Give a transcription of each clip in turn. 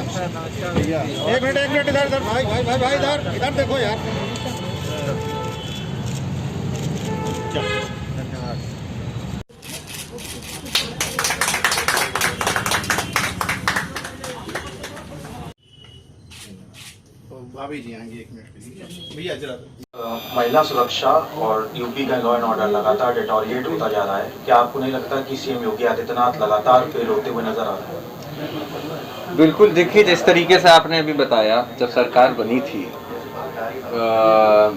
एक मिनट इधर इधर भाई भाई भाई भाई इधर इधर देखो यार। धन्यवाद। भाभी जी आएंगे 1 मिनट के लिए। भैया जरा महिला सुरक्षा और यूपी का लॉ एंड ऑर्डर लगातार डिटोरिएट होता जा रहा है। क्या आपको नहीं लगता कि सीएम योगी आदित्यनाथ लगातार फेल होते हुए नजर आ रहे हैं? बिल्कुल, देखिए जिस तरीके से आपने अभी बताया, जब सरकार बनी थी,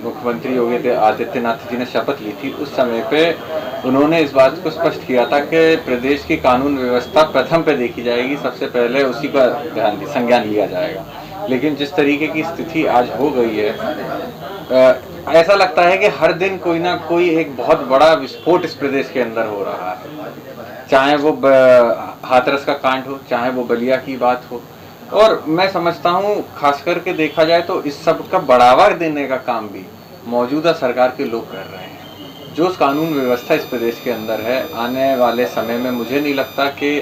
मुख्यमंत्री योगी आदित्यनाथ जी ने शपथ ली थी, उस समय पे उन्होंने इस बात को स्पष्ट किया था कि प्रदेश की कानून व्यवस्था प्रथम पे देखी जाएगी, सबसे पहले उसी का संज्ञान लिया जाएगा। लेकिन जिस तरीके की स्थिति आज हो गई है, ऐसा लगता है कि हर दिन कोई ना कोई एक बहुत बड़ा विस्फोट इस प्रदेश के अंदर हो रहा है, चाहे वो हाथरस का कांड हो, चाहे वो बलिया की बात हो। और मैं समझता हूँ खास करके देखा जाए तो इस सब का बढ़ावा देने का काम भी मौजूदा सरकार के लोग कर रहे हैं। जो कानून व्यवस्था इस प्रदेश के अंदर है, आने वाले समय में मुझे नहीं लगता कि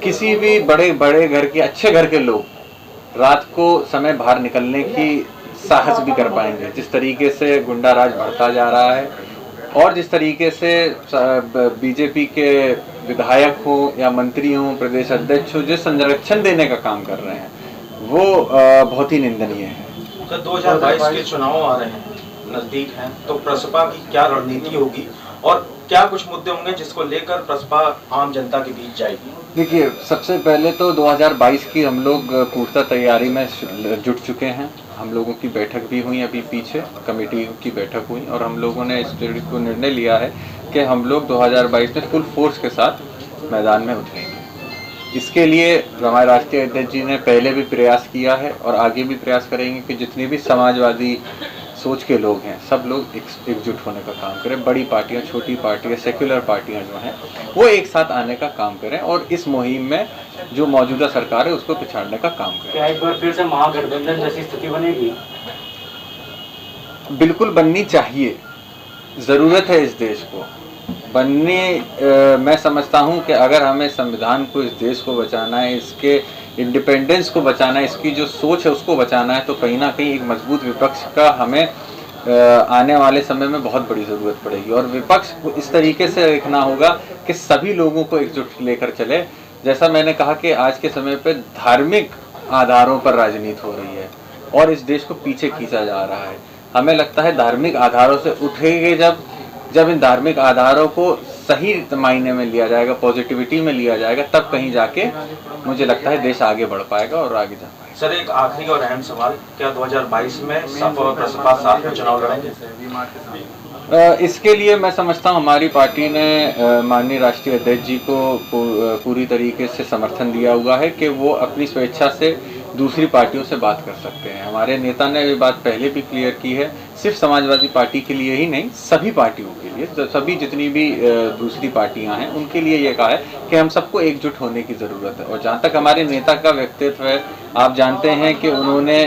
किसी भी बड़े बड़े घर के, अच्छे घर के लोग रात को समय बाहर निकलने की साहस भी कर पाएंगे। जिस तरीके से गुंडा राज बढ़ता जा रहा है और जिस तरीके से बीजेपी के विधायक हो या मंत्री हो, प्रदेश अध्यक्ष हो, जो संरक्षण देने का काम कर रहे हैं, वो बहुत ही निंदनीय है। सर, 2022 के चुनाव आ रहे हैं, नजदीक हैं, तो प्रसपा की क्या रणनीति होगी और क्या कुछ मुद्दे होंगे जिसको लेकर प्रसपा आम जनता के बीच जाएगी? देखिए, सबसे पहले तो 2022 की हम लोग पूर्णतः तैयारी में जुट चुके हैं। हम लोगों की बैठक भी हुई, अभी पीछे कमेटी की बैठक हुई और हम लोगों ने इस को निर्णय लिया है कि हम लोग 2022 में फुल फोर्स के साथ मैदान में उतरेंगे। इसके लिए हमारे राष्ट्रीय अध्यक्ष जी ने पहले भी प्रयास किया है और आगे भी प्रयास करेंगे कि जितनी भी समाजवादी सोच के लोग हैं, सब लोग एकजुट होने का काम करें। बड़ी पार्टियां, छोटी पार्टियां, सेक्युलर पार्टियां जो हैं, वो एक साथ आने का काम करें और इस मुहिम में जो मौजूदा सरकार है उसको पिछाड़ने का काम करें। क्या एक बार फिर से महागठबंधन जैसी स्थिति बनेगी? बिल्कुल बननी चाहिए, ज़रूरत है इस देश को बनने। मैं समझता हूं कि अगर हमें संविधान को, इस देश को बचाना है, इसके इंडिपेंडेंस को बचाना है, इसकी जो सोच है उसको बचाना है, तो कहीं ना कहीं एक मजबूत विपक्ष का हमें आने वाले समय में बहुत बड़ी ज़रूरत पड़ेगी। और विपक्ष को इस तरीके से देखना होगा कि सभी लोगों को एकजुट लेकर चले। जैसा मैंने कहा कि आज के समय पे धार्मिक आधारों पर राजनीति हो रही है और इस देश को पीछे खींचा जा रहा है। हमें लगता है धार्मिक आधारों से उठेंगे जब इन धार्मिक आधारों को सही मायने में लिया जाएगा, पॉजिटिविटी में लिया जाएगा, तब कहीं जाके मुझे लगता है देश आगे बढ़ पाएगा और आगे जा पाएगा। सर, एक आखिरी और अहम सवाल, क्या 2022 में सपा और प्रसपा साथ में चुनाव लड़ेंगे? इसके लिए मैं समझता हूँ हमारी पार्टी ने माननीय राष्ट्रीय अध्यक्ष जी को पूरी तरीके से समर्थन दिया हुआ है कि वो अपनी स्वेच्छा से दूसरी पार्टियों से बात कर सकते हैं। हमारे नेता ने ये बात पहले भी क्लियर की है, सिर्फ समाजवादी पार्टी के लिए ही नहीं, सभी पार्टियों के लिए, तो सभी जितनी भी दूसरी पार्टियां हैं उनके लिए ये कहा है कि हम सबको एकजुट होने की ज़रूरत है। और जहाँ तक हमारे नेता का व्यक्तित्व है, आप जानते हैं कि उन्होंने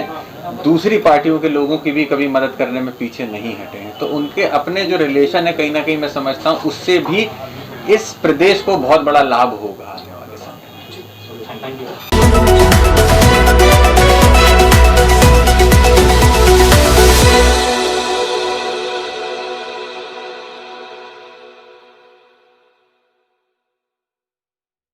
दूसरी पार्टियों के लोगों की भी कभी मदद करने में पीछे नहीं हटे हैं, तो उनके अपने जो रिलेशन है, कहीं ना कहीं मैं समझता हूँ उससे भी इस प्रदेश को बहुत बड़ा लाभ होगा।